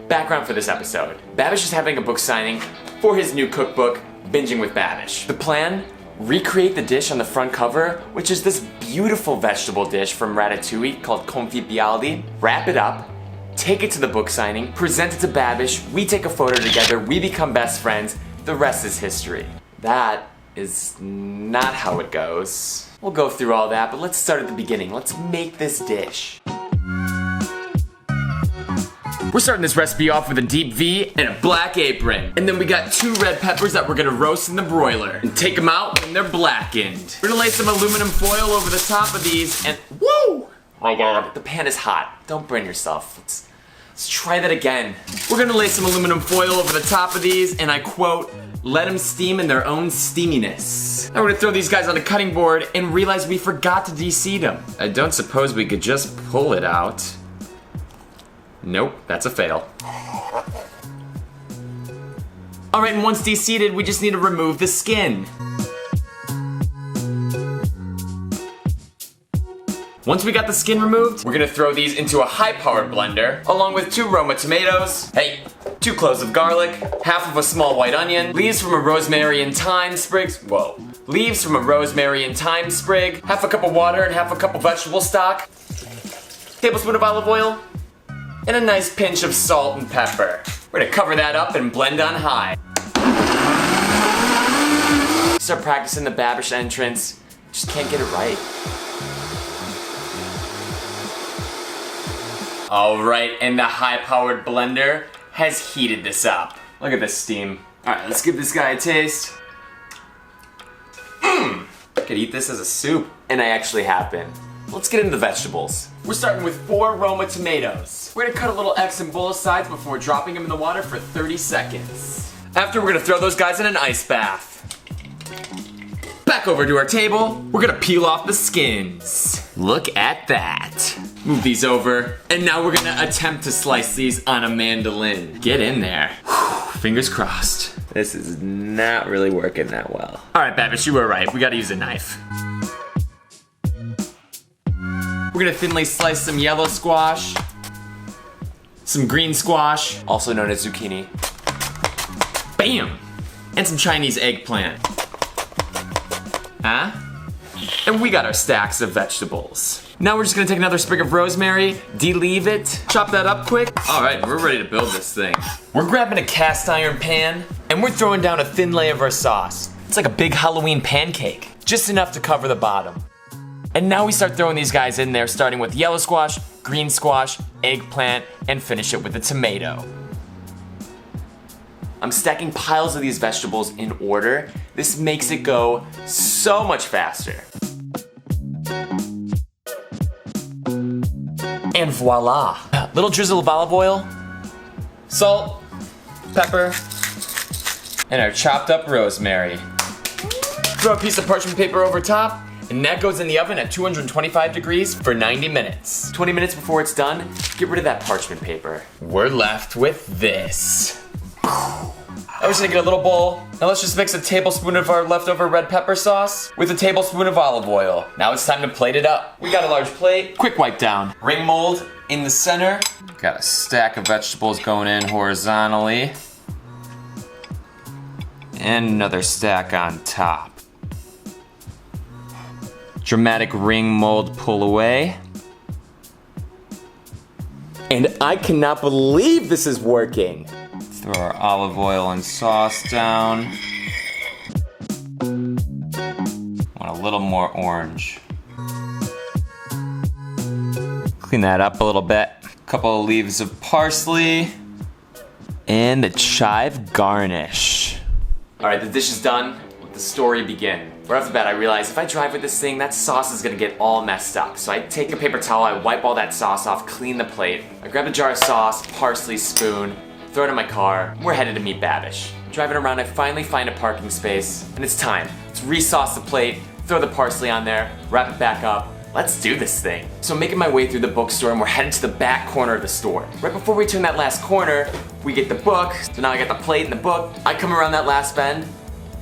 Background for this episode. Babish is having a book signing for his new cookbook, Binging with Babish. The plan? Recreate the dish on the front cover, which is this beautiful vegetable dish from Ratatouille called confit byaldi. Wrap it up, take it to the book signing, present it to Babish, we take a photo together, we become best friends, the rest is history. That is not how it goes. We'll go through all that, but let's start at the beginning. Let's make this dish. We're starting this recipe off with a deep V and a black apron. And then we got 2 red peppers that we're gonna roast in the broiler. And take them out when they're blackened. We're gonna lay some aluminum foil over the top of these and whoa! My God, the pan is hot. Don't burn yourself. Let's try that again. We're gonna lay some aluminum foil over the top of these and I quote, let them steam in their own steaminess. Now we're gonna throw these guys on the cutting board and realize we forgot to de-seed them. I don't suppose we could just pull it out. Nope, that's a fail. Alright, and once de-seeded, we just need to remove the skin. Once we got the skin removed, we're gonna throw these into a high-powered blender, along with 2 Roma tomatoes, 2 cloves of garlic, half of a small white onion, leaves from a rosemary and thyme sprigs, leaves from a rosemary and thyme sprig, half a cup of water and half a cup of vegetable stock, tablespoon of olive oil, and a nice pinch of salt and pepper. We're gonna cover that up and blend on high. Start practicing the Babish entrance. Just can't get it right. Alright, and the high-powered blender has heated this up. Look at this steam. Alright, let's give this guy a taste. I could eat this as a soup. And I actually have been. Let's get into the vegetables. We're starting with 4 Roma tomatoes. We're gonna cut a little X in both sides before dropping them in the water for 30 seconds. After, we're gonna throw those guys in an ice bath. Back over to our table, we're gonna peel off the skins. Look at that. Move these over, and now we're gonna attempt to slice these on a mandolin. Get in there. Whew, fingers crossed. This is not really working that well. Alright, Babish, you were right. We gotta use a knife. We're gonna thinly slice some yellow squash, some green squash, also known as zucchini. Bam! And some Chinese eggplant. Huh? And we got our stacks of vegetables. Now we're just gonna take another sprig of rosemary, de-leave it, chop that up quick. All right, we're ready to build this thing. We're grabbing a cast iron pan, and we're throwing down a thin layer of our sauce. It's like a big Halloween pancake, just enough to cover the bottom. And now we start throwing these guys in there, starting with yellow squash, green squash, eggplant, and finish it with a tomato. I'm stacking piles of these vegetables in order. This makes it go so much faster. And voila! A little drizzle of olive oil, salt, pepper, and our chopped up rosemary. Throw a piece of parchment paper over top, and that goes in the oven at 225 degrees for 90 minutes. 20 minutes before it's done, get rid of that parchment paper. We're left with this. Now we're just gonna get a little bowl. Now let's just mix a tablespoon of our leftover red pepper sauce with a tablespoon of olive oil. Now it's time to plate it up. We got a large plate, quick wipe down. Ring mold in the center. Got a stack of vegetables going in horizontally. And another stack on top. Dramatic ring mold pull away. And I cannot believe this is working. Throw our olive oil and sauce down. Want a little more orange. Clean that up a little bit. Couple of leaves of parsley. And the chive garnish. All right, the dish is done. Let the story begin. Right off the bat, I realized if I drive with this thing, that sauce is gonna get all messed up. So I take a paper towel, I wipe all that sauce off, clean the plate. I grab a jar of sauce, parsley, spoon, throw it in my car. We're headed to meet Babish. Driving around, I finally find a parking space, and it's time. Let's re-sauce the plate, throw the parsley on there, wrap it back up. Let's do this thing. So I'm making my way through the bookstore, and we're headed to the back corner of the store. Right before we turn that last corner, we get the book. So now I got the plate and the book. I come around that last bend.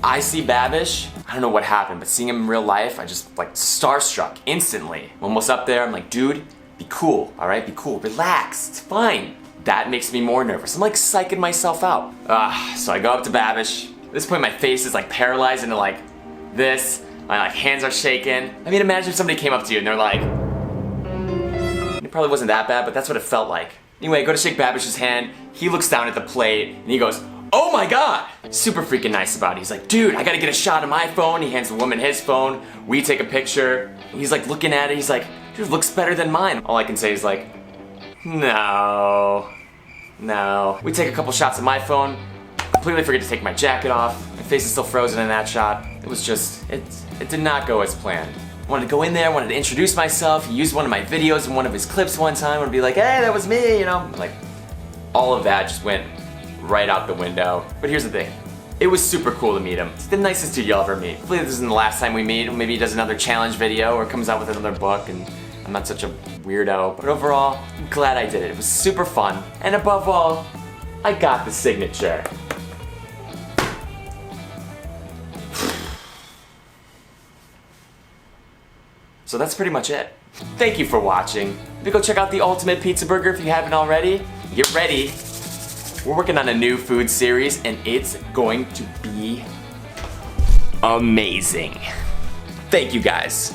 I see Babish. I don't know what happened, but seeing him in real life, I just like starstruck instantly. I'm almost up there, I'm like, dude, be cool, all right? Be cool, relax, it's fine. that makes me more nervous. I'm like psyching myself out. So I go up to Babish. At this point my face is like paralyzed into like this. My like hands are shaking. I mean, imagine if somebody came up to you and they're like, it probably wasn't that bad, but that's what it felt like. Anyway, I go to shake Babish's hand. He looks down at the plate and he goes, "Oh my God!" Super freaking nice about it. He's like, "Dude, I gotta get a shot of my phone." He hands the woman his phone. We take a picture. He's like looking at it. He's like, "Dude, it looks better than mine." All I can say is like, no. We take a couple shots of my phone. Completely forget to take my jacket off. My face is still frozen in that shot. It was just, it did not go as planned. I wanted to go in there, wanted to introduce myself. He used one of my videos in one of his clips one time and be like, "Hey, that was me," you know? Like, all of that just went right out the window. But here's the thing. It was super cool to meet him. He's the nicest dude you'll ever meet. Hopefully this isn't the last time we meet. Maybe he does another challenge video or comes out with another book and I'm not such a weirdo. But overall, I'm glad I did it. It was super fun. And above all, I got the signature. So that's pretty much it. Thank you for watching. Maybe go check out the Ultimate Pizza Burger if you haven't already. Get ready. We're working on a new food series and it's going to be amazing. Thank you guys.